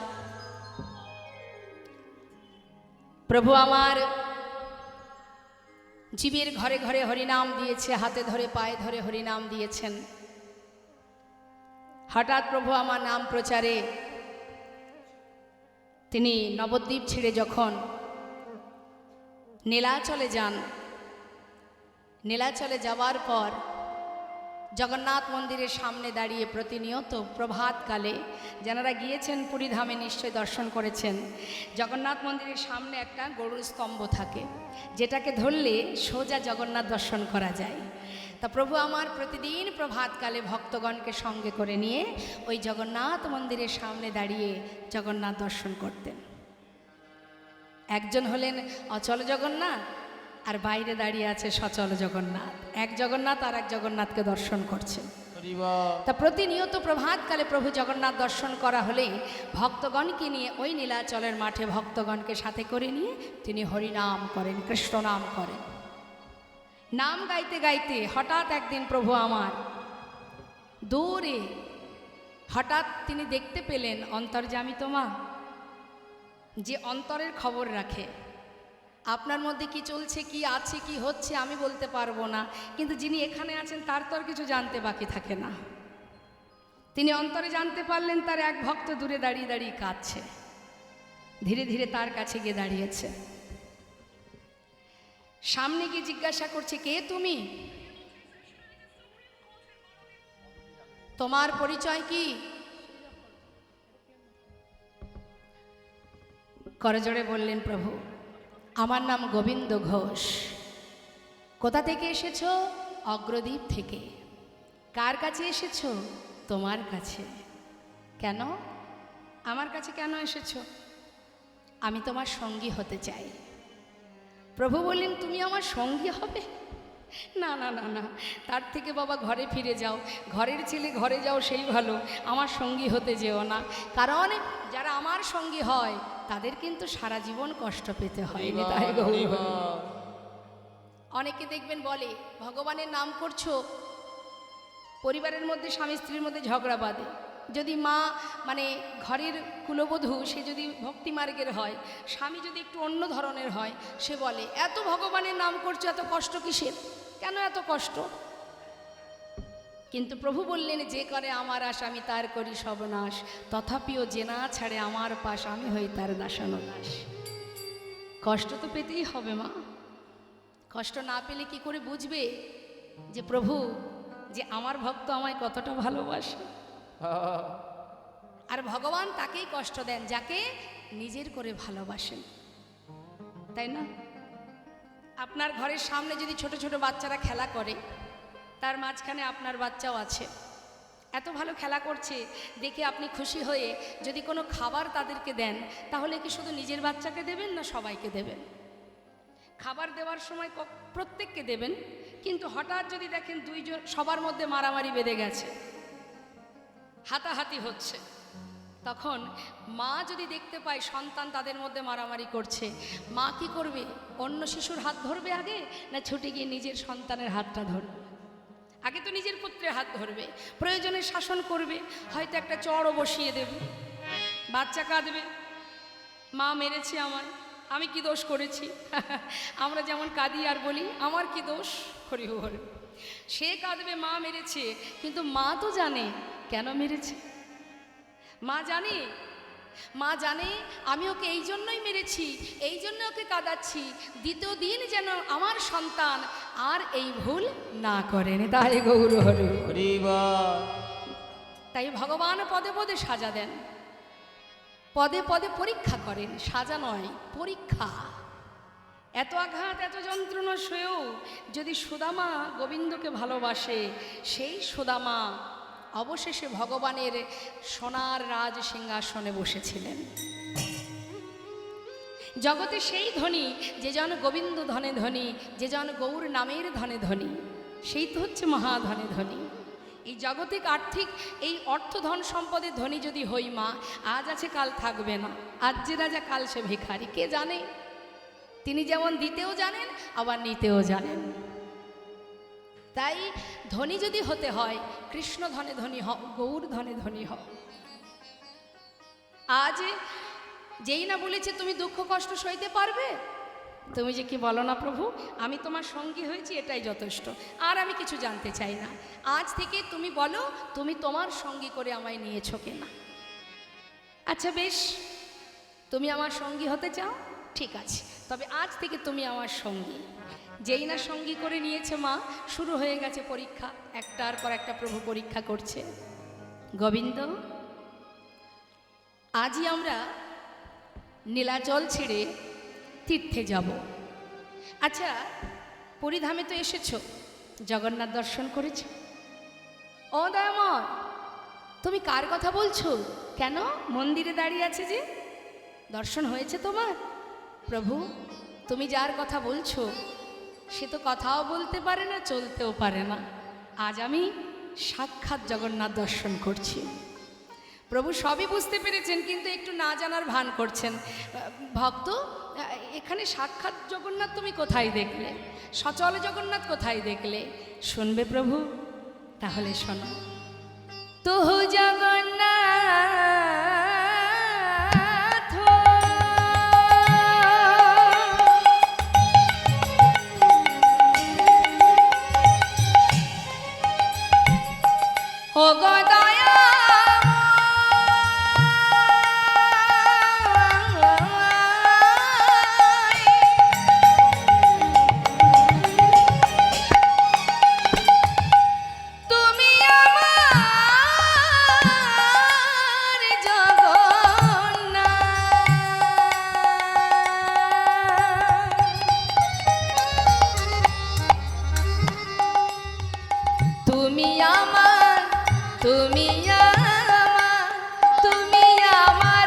প্রভু আমার জীবের ঘরে ঘরে হরিনাম দিয়েছে, হাতে ধরে পায়ে ধরে হরিনাম দিয়েছেন। হঠাৎ প্রভু আমার নাম প্রচারে তিনি নবদ্বীপ ছেড়ে যখন নীলাচলে যান, নীলাচলে যাওয়ার পর জগন্নাথ মন্দিরের সামনে দাঁড়িয়ে প্রতিনিয়ত প্রভাতকালে, যারা গিয়েছেন পুরীধামে নিশ্চয় দর্শন করেছেন, জগন্নাথ মন্দিরের সামনে একটা গরুর স্তম্ভ থাকে, যেটাকে ধরলে সোজা জগন্নাথ দর্শন করা যায়। তা প্রভু আমার প্রতিদিন প্রভাতকালে ভক্তগণকে সঙ্গে করে নিয়ে ওই জগন্নাথ মন্দিরের সামনে দাঁড়িয়ে জগন্নাথ দর্শন করতেন। একজন হলেন অচল জগন্নাথ, আর বাইরে দাঁড়িয়ে আছে সচল জগন্নাথ। এক জগন্নাথ আর এক জগন্নাথকে দর্শন করছেন। তা প্রতিনিয়ত প্রভাতকালে প্রভু জগন্নাথ দর্শন করা হলে ভক্তগণকে নিয়ে ওই নীলাচলের মাঠে ভক্তগণকে সাথে করে নিয়ে তিনি হরিনাম করেন, কৃষ্ণ নাম করেন। নাম গাইতে গাইতে হঠাৎ একদিন প্রভু আমার দূরে হঠাৎ তিনি দেখতে পেলেন অন্তর্যামী তোমা, যে অন্তরের খবর রাখে। আপনার মধ্যে কি চলছে, কি আছে, কি হচ্ছে আমি বলতে পারবো না, কিন্তু যিনি এখানে আছেন তার তো আর কিছু জানতে বাকি থাকে না। তিনি অন্তরে জানতে পারলেন তার এক ভক্ত দূরে দাঁড়িয়ে দাঁড়িয়ে কাঁদছে। ধীরে ধীরে তার কাছে গিয়ে দাঁড়িয়েছে, সামনে গিয়ে জিজ্ঞাসা করছে, কে তুমি? তোমার পরিচয় কি? করজোড়ে বললেন, প্রভু আমার নাম গোবিন্দ ঘোষ। কোথা থেকে এসেছো? অগ্রদ্বীপ থেকে। কার কাছে এসেছো? তোমার কাছে। কেন? আমার কাছে কেন এসেছো? আমি তোমার সঙ্গী হতে চাই। প্রভু বললেন, তুমি আমার সঙ্গী হবে? না না না না, তার থেকে বাবা ঘরে ফিরে যাও, ঘরের ছেলে ঘরে যাও, সেই ভালো। আমার সঙ্গী হতে যেও না, কারণ যারা আমার সঙ্গী হয় তাদের কিন্তু সারা জীবন কষ্ট পেতে হয়। তাই গৌরী বলে। অনেকে দেখবেন বলে ভগবানের নাম করছো, পরিবারের মধ্যে স্বামী স্ত্রীর মধ্যে ঝগড়া বাঁধে। যদি মা মানে ঘরের কুলবধূ, সে যদি ভক্তি মার্গের হয়, স্বামী যদি একটু অন্য ধরনের হয়, সে বলে এত ভগবানের নাম করছো, এত কষ্ট কিসের, কেন এত কষ্ট? কিন্তু প্রভু বললেন, যে করে আমার আশ আমি তার করি সর্বনাশ, তথাপিও যে না ছাড়ে আমার পাশ আমি হই তার দাসানুদাস। কষ্ট তো পেতেই হবে মা। কষ্ট না পেলে কি করে বুঝবে যে প্রভু, যে আমার ভক্ত আমায় কতটা ভালোবাসে? আর ভগবান তাকেই কষ্ট দেন যাকে নিজের করে ভালোবাসেন, তাই না? আপনার ঘরের সামনে যদি ছোট ছোট বাচ্চারা খেলা করে, তার মাঝখানে আপনার বাচ্চাও আছে, এত ভালো খেলা করছে দেখে আপনি খুশি হয়ে যদি কোনো খাবার তাদেরকে দেন, তাহলে কি শুধু নিজের বাচ্চাকে দেবেন না সবাইকে দেবেন? খাবার দেওয়ার সময় প্রত্যেককে দেবেন, কিন্তু হঠাৎ যদি দেখেন দুইজন সবার মধ্যে মারামারি বেঁধে গেছে, হাতাহাতি হচ্ছে, তখন মা যদি দেখতে পায় সন্তান তাদের মধ্যে মারামারি করছে, মা কি করবে? অন্য শিশুর হাত ধরবে আগে, না ছুটে গিয়ে নিজের সন্তানের হাতটা ধরবে? আগে তো নিজের পুত্রের হাত ধরবে, প্রয়োজনে শাসন করবে, হয়তো একটা চড়ও বসিয়ে দেবে। বাচ্চা কাঁদবে, মা মেরেছে আমায়, আমি কি দোষ করেছি? আমরা যেমন কাঁদি আর বলি আমার কি দোষ, হরি হরি। সে কাঁদবে মা মেরেছে, কিন্তু মা তো জানে কেন মেরেছে। মা জানে, মা জানে আমি ওকে এই জন্যই মেরেছি, এই জন্য ওকে কাঁদাচ্ছি, দ্বিতীয় দিন যেন আমার সন্তান আর এই ভুল না করেন। তাই গৌর হরি হরি। তাই ভগবান পদে পদে সাজা দেন, পদে পদে পরীক্ষা করেন, সাজা নয় পরীক্ষা। এত আঘাত এত যন্ত্রণা সয়েও যদি সুদামা গোবিন্দকে ভালোবাসে, সেই সুদামা অবশেষে ভগবানের সোনার রাজ সিংহাসনে বসেছিলেন। জগতে সেই ধনী যে জন গোবিন্দ ধনে ধনী, যে জন গৌর নামের ধনে ধনী, সেই তো হচ্ছে মহাধনে ধনী। এই জাগতিক আর্থিক এই অর্থ ধন সম্পদের ধনী যদি হই মা, আজ আছে কাল থাকবে না, আজ যে রাজা কাল সে ভিখারি, কে জানে? তিনি যেমন দিতেও জানেন আবার নিতেও জানেন। তাই ধনী যদি হতে হয়, কৃষ্ণ ধনে ধনী হও, গৌর ধনে ধনী হও। আজ যেই না বলেছে তুমি দুঃখ কষ্ট সইতে পারবে, তুমি যে কি বলো না প্রভু, আমি তোমার সঙ্গী হয়েছি, এটাই যথেষ্ট, আর আমি কিছু জানতে চাই না। আজ থেকে তুমি বলো তুমি তোমার সঙ্গী করে আমায় নিয়েছো কিনা। আচ্ছা বেশ, তুমি আমার সঙ্গী হতে চাও, ঠিক আছে, তবে আজ থেকে তুমি আমার সঙ্গী। যেই না সঙ্গী করে নিয়েছে মা, শুরু হয়ে গেছে পরীক্ষা, একটার পর একটা প্রভু পরীক্ষা করছে। গোবিন্দ, আজই আমরা নীলাচল ছেড়ে তীর্থে যাব। আচ্ছা, পুরীধামে তো এসেছো, জগন্নাথ দর্শন করেছো? ও দয়াময়, তুমি কার কথা বলছো? কেন মন্দিরে দাঁড়িয়ে আছে যে, দর্শন হয়েছে তোমার? প্রভু, তুমি যার কথা বলছো সে তো কথাও বলতে পারে না, চলতেও পারে না। আজ আমি সাক্ষাৎ জগন্নাথ দর্শন করছি। প্রভু সবই বুঝতে পেরেছেন, কিন্তু একটু না জানার ভান করছেন। ভক্ত, এখানে সাক্ষাৎ জগন্নাথ তুমি কোথায় দেখলে? সচল জগন্নাথ কোথায় দেখলে? শুনবে প্রভু? তাহলে শোনো। তোহু জগন্নাথ ও গদয়া তুমি আমার, তুমি আমার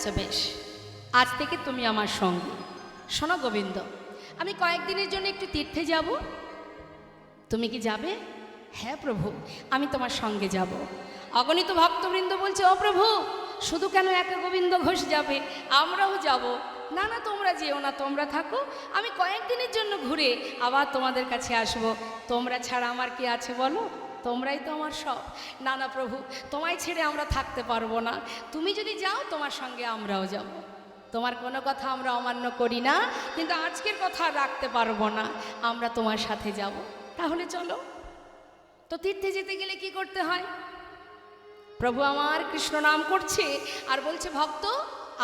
আচ্ছা বেশ, আজ থেকে তুমি আমার সঙ্গে। শোনো গোবিন্দ, আমি কয়েকদিনের জন্য একটু তীর্থে যাব, তুমি কি যাবে? হ্যাঁ প্রভু, আমি তোমার সঙ্গে যাব। অগণিত ভক্তবৃন্দ বলছে, ও প্রভু, শুধু কেন একা গোবিন্দ ঘোষ যাবে, আমরাও যাব। না না, তোমরা যেও না, তোমরা থাকো, আমি কয়েকদিনের জন্য ঘুরে আবার তোমাদের কাছে আসব। তোমরা ছাড়া আমার কি আছে বলো? তোমরাই তো আমার সব। না না প্রভু, তোমায় ছেড়ে আমরা থাকতে পারবো না, তুমি যদি যাও তোমার সঙ্গে আমরাও যাব। তোমার কোনো কথা আমরা অমান্য করি না, কিন্তু আজকের কথা রাখতে পারবো না, আমরা তোমার সাথে যাব। তাহলে চলো। তো তীর্থে যেতে গেলে কি করতে হয়? প্রভু আমার কৃষ্ণ নাম করছে আর বলছে, ভক্ত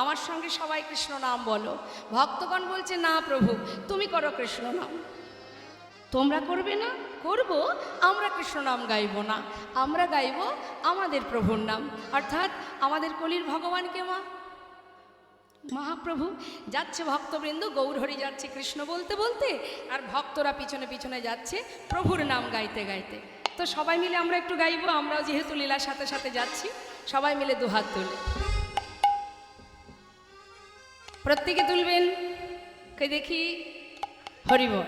আমার সঙ্গে সবাই কৃষ্ণ নাম বলো। ভক্তগণ বলছে, না প্রভু, তুমি করো কৃষ্ণ নাম। তোমরা করবে না? করব, আমরা কৃষ্ণ নাম গাইব না, আমরা গাইব আমাদের প্রভুর নাম, অর্থাৎ আমাদের কলির ভগবানকে মা মহাপ্রভু। যাচ্ছে ভক্তবৃন্দ, গৌরহরি যাচ্ছে কৃষ্ণ বলতে বলতে, আর ভক্তরা পিছনে পিছনে যাচ্ছে প্রভুর নাম গাইতে গাইতে। তো সবাই মিলে আমরা একটু গাইব, আমরাও যেহেতু লীলার সাথে সাথে যাচ্ছি, সবাই মিলে দুহাত তুলে প্রত্যেকে তুলবেন, কে দেখি। হরিবল।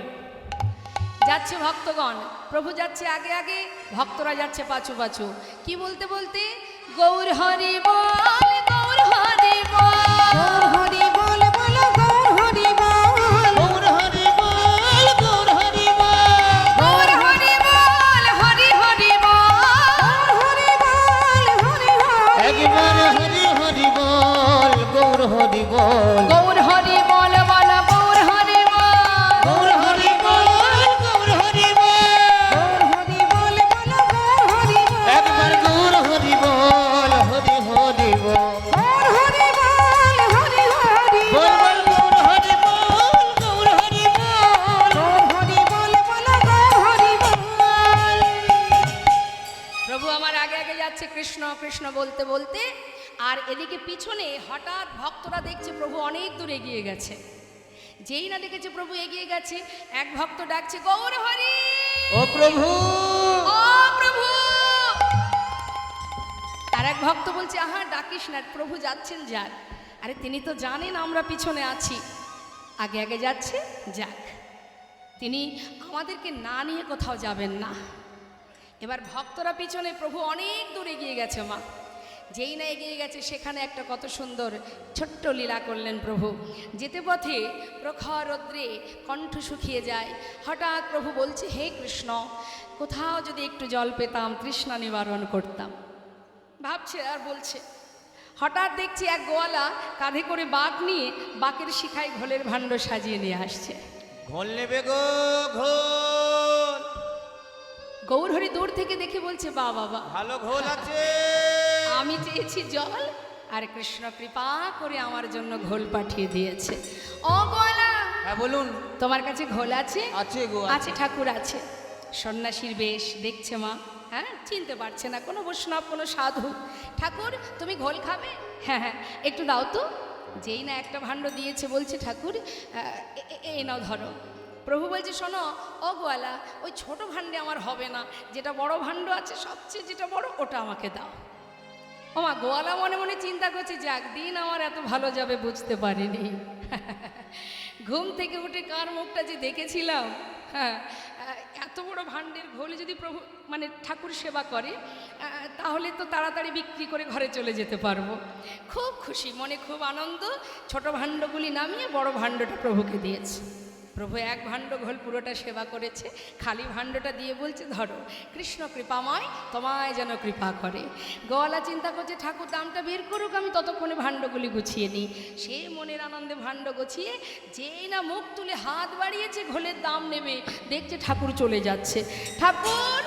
যাচ্ছে ভক্তগণ, প্রভু যাচ্ছে আগে আগে, ভক্তরা যাচ্ছে পাছু পাছু। কি বলতে বলতে? গৌর হরি বল, গৌর হরি বল, গৌর হরি বল বলো, গৌর হরি বল, গৌর হরি বল, গৌর হরি বল, গৌর হরি বল, হরি হরি বল, হরি বল, হরি হরি একবার হরি হরি বল, গৌর হরি বল, গৌর হরি বল বল, গৌর হরি বল, গৌর হরি বল, গৌর হরি বল, গৌর হরি বল বলো, গৌর হরি বল, একবার গৌর হরি বল, হরি হরি বল, গৌর হরি বল, হরি হরি বল বল গৌর হরি বল, গৌর হরি বল, গৌর হরি বল বলো, গৌর হরি বল। প্রভু আমার আগে আগে যাচ্ছে কৃষ্ণ কৃষ্ণ বলতে বলতে, আর এদিকে পিছনে হঠাৎ ভক্তরা দেখছে প্রভু অনেক দূর এগিয়ে গেছে। যেই না দেখেছে প্রভু এগিয়ে গেছে, এক ভক্ত ডাকছে, গৌর হরি, ও প্রভু, ও প্রভু। আর এক ভক্ত বলছে, আহা ডাকিস না, প্রভু যাচ্ছেন যাক। আরে তিনি তো জানেন আমরা পিছনে আছি, আগে আগে যাচ্ছে যাক, তিনি আমাদেরকে না নিয়ে কোথাও যাবেন না। এবার ভক্তরা পিছনে, প্রভু অনেক দূর এগিয়ে গেছে মা। যেই না এগিয়ে গেছে, সেখানে একটা কত সুন্দর ছোট্ট লীলা করলেন প্রভু। যেতে পথে প্রখর রৌদ্রে কণ্ঠ শুকিয়ে যায়, হঠাৎ প্রভু বলছে, হে কৃষ্ণ, কোথাও যদি একটু জল পেতাম, তৃষ্ণা নিবারণ করতাম। ভাবছে আর বলছে, হঠাৎ দেখছি এক গোয়ালা কাঁধে করে বাঘ নিয়ে বাকের শিখায় ঘোলের ভাণ্ড সাজিয়ে নিয়ে আসছে। ঘোল নেবে গো ঘোল, গৌরহরি দূর থেকে দেখে বলছে, বা বাবা, ভালো ঘোল আছে। আমি চেয়েছি জল, আর কৃষ্ণ কৃপা করে আমার জন্য ঘোল পাঠিয়ে দিয়েছে। ও গোয়ালা, হ্যাঁ বলুন। তোমার কাছে ঘোল আছে? আছে গো, আছে ঠাকুর, আছে। সন্ন্যাসীর বেশ দেখছে মা, হ্যাঁ চিনতে পারছে না, কোনো বৈষ্ণব কোনো সাধু। ঠাকুর তুমি ঘোল খাবে? হ্যাঁ হ্যাঁ একটু দাও তো। যেই না একটা ভাণ্ড দিয়েছে, বলছে, ঠাকুর এই নাও ধরো। প্রভু বলছে, শোনো ও গোয়ালা, ওই ছোট ভাণ্ডে আমার হবে না, যেটা বড় ভাণ্ড আছে, সবচেয়ে যেটা বড়, ওটা আমাকে দাও। ও মা, গোয়ালা মনে মনে চিন্তা করছে, যাক দিন আমার এত ভালো যাবে বুঝতে পারিনি। ঘুম থেকে উঠে কার মুখটা যে দেখেছিলাম, হ্যাঁ এত বড় ভাণ্ডের ঘোল যদি প্রভু মানে ঠাকুর সেবা করে, তাহলে তো তাড়াতাড়ি বিক্রি করে ঘরে চলে যেতে পারবো। খুব খুশি মনে, খুব আনন্দ। ছোট ভাণ্ডগুলি নামিয়ে বড় ভাণ্ডটা প্রভুকে দিয়েছে। প্রভু এক ভাণ্ড ঘোল পুরোটা সেবা করেছে, খালি ভাণ্ডটা দিয়ে বলছে, ধরো, কৃষ্ণ কৃপাময় তোমায় যেন কৃপা করে। গোয়ালা চিন্তা করছে, ঠাকুর দামটা বের করুক, আমি ততক্ষণে ভাণ্ডগুলি গুছিয়ে নিই। সে মনের আনন্দে ভাণ্ড গুছিয়ে যেই না মুখ তুলে হাত বাড়িয়েছে ঘোলের দাম নেবে, দেখছে ঠাকুর চলে যাচ্ছে। ঠাকুর,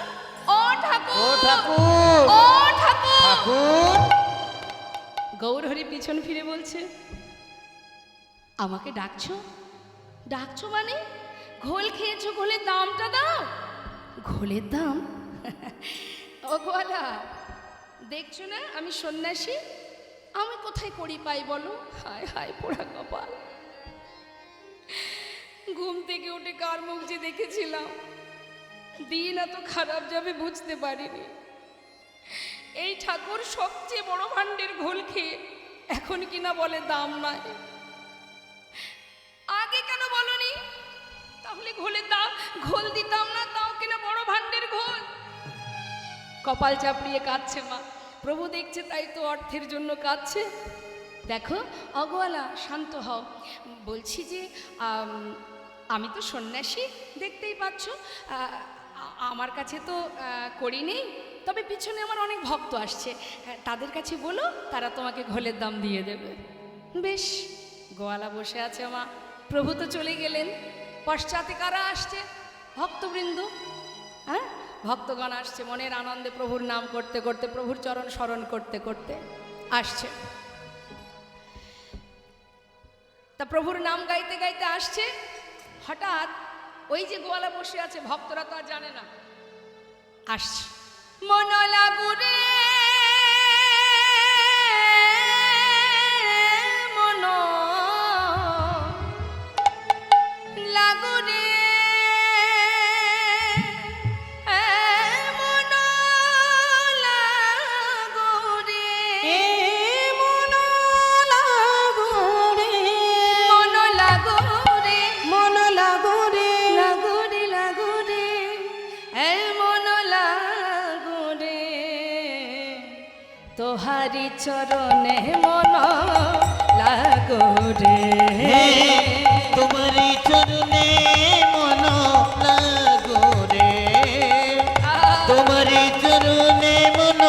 ও ঠাকুর, ও ঠাকুর, ও ঠাকুর। ঠাকুর। গৌরহরি পিছন ফিরে বলছে, আমাকে ডাকছো? ডাকছো মানে? ঘোল খেয়েছো, ঘোলের দামটা দাও। ঘোলের দাম? ও গোয়ালা, দেখছো না আমি সন্ন্যাসী, আমি কোথায় করি পাই বলো? হায় হায় পোড়া কপাল। ঘুম থেকে উঠে কার মুখ যে দেখেছিলাম, দিন এত খারাপ যাবে বুঝতে পারিনি। এই ঠাকুর সবচেয়ে বড় ভাণ্ডের ঘোল খেয়ে এখন কিনা বলে দাম নাই। আগে কেন বলনি? তাহলে ঘোলের দাম ঘোল দিতাম না, তাও কিনা বড় ভান্ডের ঘোল। কপাল চাপড়িয়ে কাঁদছে মা। প্রভু দেখছে তাই তো অর্থের জন্য কাঁদছে। দেখো অগোয়ালা, শান্ত হও। বলছি যে আমি তো সন্ন্যাসী, দেখতেই পাচ্ছ। আমার কাছে তো করি নেই, তবে পিছনে আমার অনেক ভক্ত আসছে, তাদের কাছে বলো, তারা তোমাকে ঘোলের দাম দিয়ে দেবে। বেশ, গোয়ালা বসে আছে মা। প্রভু তো চলে গেলেন, পশ্চাতে কারা আসছে? ভক্তবৃন্দ। হ্যাঁ, ভক্তগণ আসছে মনের আনন্দে, প্রভুর নাম করতে করতে, প্রভুর চরণ স্মরণ করতে করতে আসছে। তা প্রভুর নাম গাইতে গাইতে আসছে। হঠাৎ ওই যে গোয়ালা বসে আছে, ভক্তরা তো আর জানে না, আসছে। মন লাগুরে মন লাগুরে মন লাগুরে মন লাগুরে মন লাগুরে মন লাগুরে লাগুরে লাগুরে মন লাগুরে তোহারি চরণে মন লাগুরে তোমারি চরণে মন লাগোরে, তোমারি চরণে মন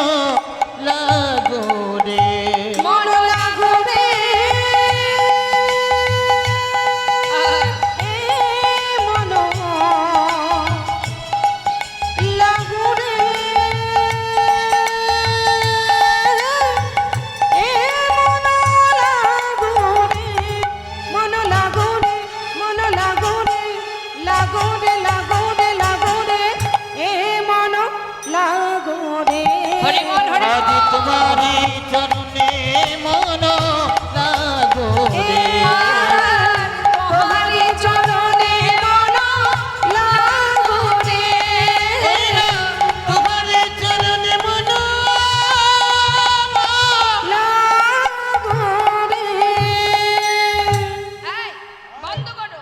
লাগোরে। মন লাগুরে মন লাগুরে মন লাগুরে মন লাগুরে লাগুরে লাগুরে লাগুরে মন লাগুরে। হরি বল, হরি বল। আজ তোমারি চরণে মন লাগোরে, তোমারি চরণে মন লাগুরে তোমারি চরণে মন লাগুরে। এই, বন্ধ করো।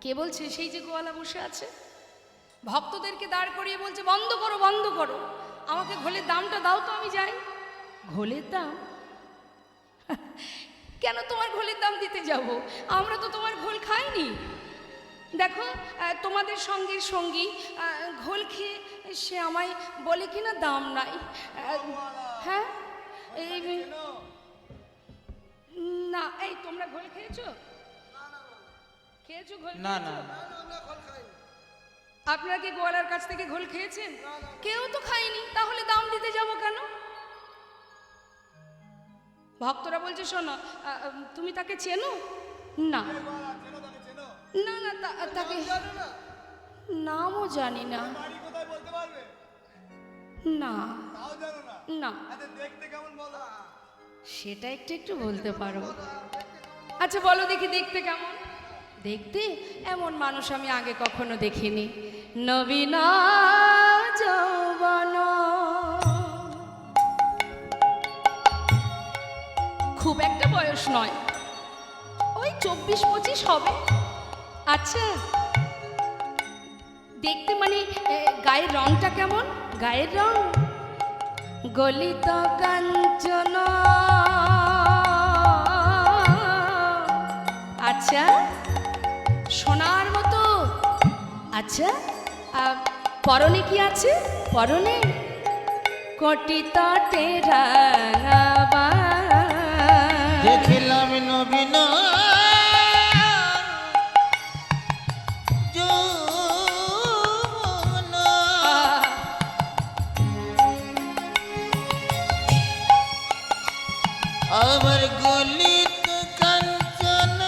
কে বলছে? সেই যে গোয়ালা বসে আছে, ভক্তদেরকে দাঁড় করিয়ে বলছে বন্ধ করো, বন্ধ করো, আমাকে ঘোলের দামটা দাও তো, আমি যাই। ঘোলের দাম? কেন তোমার ঘোলের দাম দিতে যাব? আমরা তো তোমার ঘোল খাইনি। দেখো, তোমাদের সঙ্গের সঙ্গী ঘোল খেয়ে সে আমায় বলে কিনা দাম নাই। হ্যাঁ, এই না, এই তোমরা ঘোল খেয়েছো? খেয়েছো ঘোল? না না, আপনারা কি গোয়ালার কাছ থেকে ঘোল খেয়েছেন? কেউ তো খায়নি, তাহলে দাম দিতে যাব কেন? ভক্তরা বলছে শোনো, তুমি তাকে চেনো? না না না, তাকে নামও জানি না। না না, সেটা একটু একটু বলতে পারো। আচ্ছা বলো দেখি, দেখতে কেমন? দেখতে এমন মানুষ আমি আগে কখনো দেখিনি। নবীন যৌবন, খুব একটা বয়স নয়, ওই 24-25 হবে। আচ্ছা, দেখতে মানে গায়ের রংটা কেমন? গায়ের রং গলিত কাঞ্চন। আচ্ছা, সোনার মতো। আচ্ছা, পরনে কি আছে? পরনে কোটি তটে রাঙাবা। দেখিলাম নবীন যৌবন, আমার গলিত কাঞ্চন,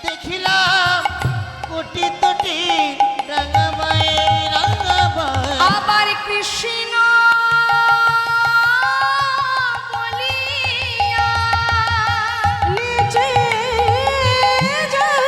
দেখিলাম কোটি তটি রাঙাবাই রাঙাবাই। আবার কৃষ্ণ বলিয়া নিচে যায়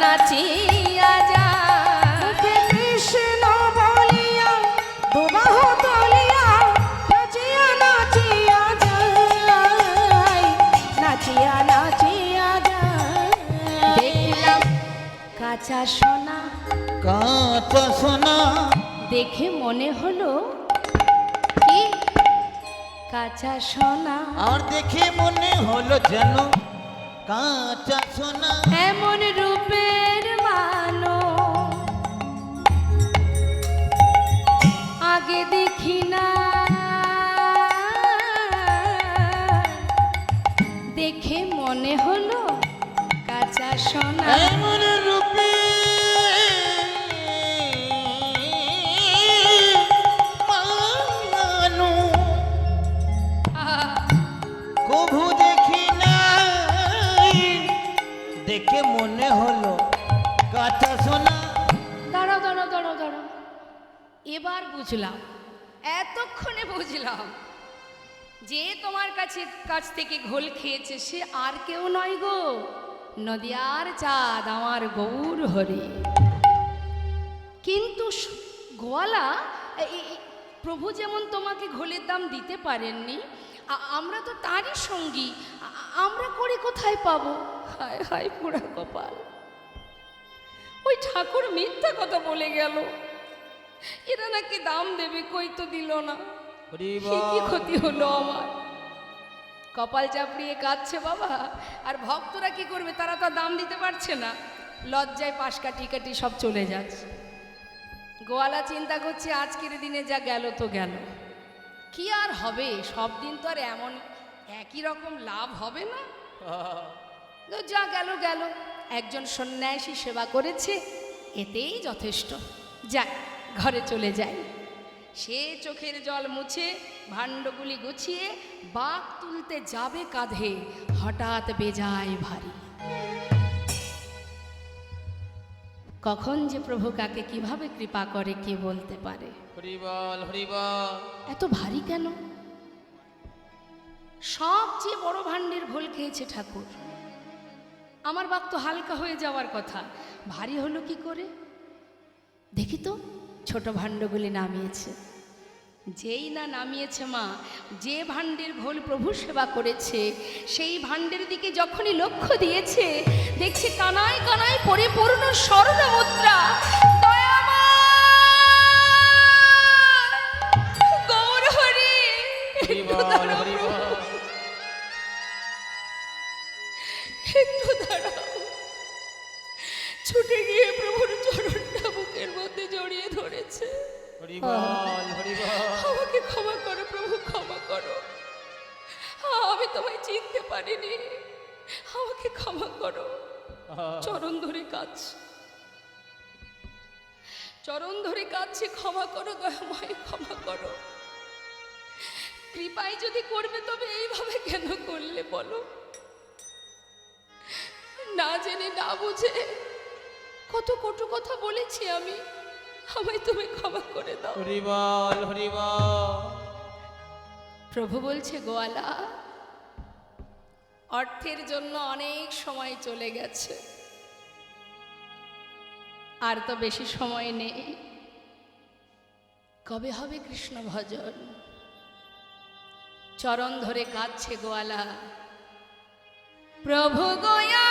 নাচিয়া যায়। মুখে কৃষ্ণ বলিয়া দুবাহ তলিয়া নাচিয়া নাচিয়া যায়, নাচিয়া নাচিয়া যায়। দেখলাম কাঁচা সোনা, কাঁচা সোনা দেখে মনে হলো কি কাঁচা সোনা। আর দেখে মনে হলো যেন কাঁচা সোনা। এমন রূপের মানো আগে দেখি না, দেখে মনে হলো কাঁচা সোনা। এমন রূপে মানো কভু দেখি নাই, দেখে মনে হলো কাঁচা সোনা। দাঁড়াও দাঁড়াও দাঁড়াও দাঁড়াও, এবার বুঝলাম, এতক্ষণে বুঝলাম যে তোমার কাছ থেকে ঘোল খেয়েছে সে আর কেউ নয় গো, নদিয়ার চাঁদ আমার গৌর হরি। কিন্তু গোয়ালা, প্রভু যেমন তোমাকে ঘোলের দাম দিতে পারেননি, আমরা তো তারই সঙ্গী, আমরা করে কোথায় পাবো? হায় হায় পোড়া কপাল, ওই ঠাকুর মিথ্যা কথা বলে গেল, এরা নাকি দাম দেবে, কই তো দিল না। সে কি ক্ষতি হলো আমার? কপাল চাপড়িয়ে কাঁদছে বাবা। আর ভক্তরা কি করবে, তারা তো দাম দিতে পারছে না, লজ্জায় পাশ কাটি কাটি সব চলে যাচ্ছে। গোয়ালা চিন্তা করছে আজকের দিনে যা গেল তো গেল, কি আর হবে, সব দিন তো আর এমন একই রকম লাভ হবে না। তো যা গেল গেল, একজন সন্ন্যাসী সেবা করেছে, এতেই যথেষ্ট, যাক ঘরে চলে যাই। সে চোখের জল মুছে ভাণ্ডগুলি গুছিয়ে বাঁক তুলতে যাবে কাঁধে, হঠাৎ বেজায় ভারী। কখন যে প্রভু কাকে কিভাবে কৃপা করে কে বলতে পারে। হরি বল হরি বল। এত ভারী কেন? সবচেয়ে বড় ভাণ্ডের ঘোল খেয়েছে ঠাকুর, আমার বাক তো হালকা হয়ে যাওয়ার কথা, ভারী হলো কি করে? দেখি তো, ছোট ভাণ্ডগুলি নামিয়েছে। যেই না নামিয়েছে মা, যে ভাণ্ডের ঘোল প্রভু সেবা করেছে সেই ভাণ্ডের দিকে যখনই লক্ষ্য দিয়েছে, দেখছে কানায় কানায় পরিপূর্ণ স্বর্ণ মুদ্রা। গৌর হরি, একটু দাঁড়াও। ছুটে গিয়ে প্রভুর চরণটা বুকের মধ্যে জড়িয়ে ধরেছে। আমাকে ক্ষমা করো প্রভু, ক্ষমা করো, আমি তোমায় চিনতে পারিনি, আমাকে ক্ষমা করো। চরণ ধরে কাঁদছে, চরণ ধরে কাঁদছে, ক্ষমা করো দয়াময়, ক্ষমা করো। কৃপায় যদি করবে তবে এইভাবে কেন করলে বলো? না জেনে না বুঝে কত কটু কথা বলেছি আমি, আমায় তুমি ক্ষমা করে দাও। হরি বল হরি বল। প্রভু বলছে গোয়ালা, অর্থের জন্য অনেক সময় চলে গেছে, আর তো বেশি সময় নেই। কবে হবে কৃষ্ণ ভজন? চরণ ধরে কাঁদছে গোয়ালা, প্রভু গোয়া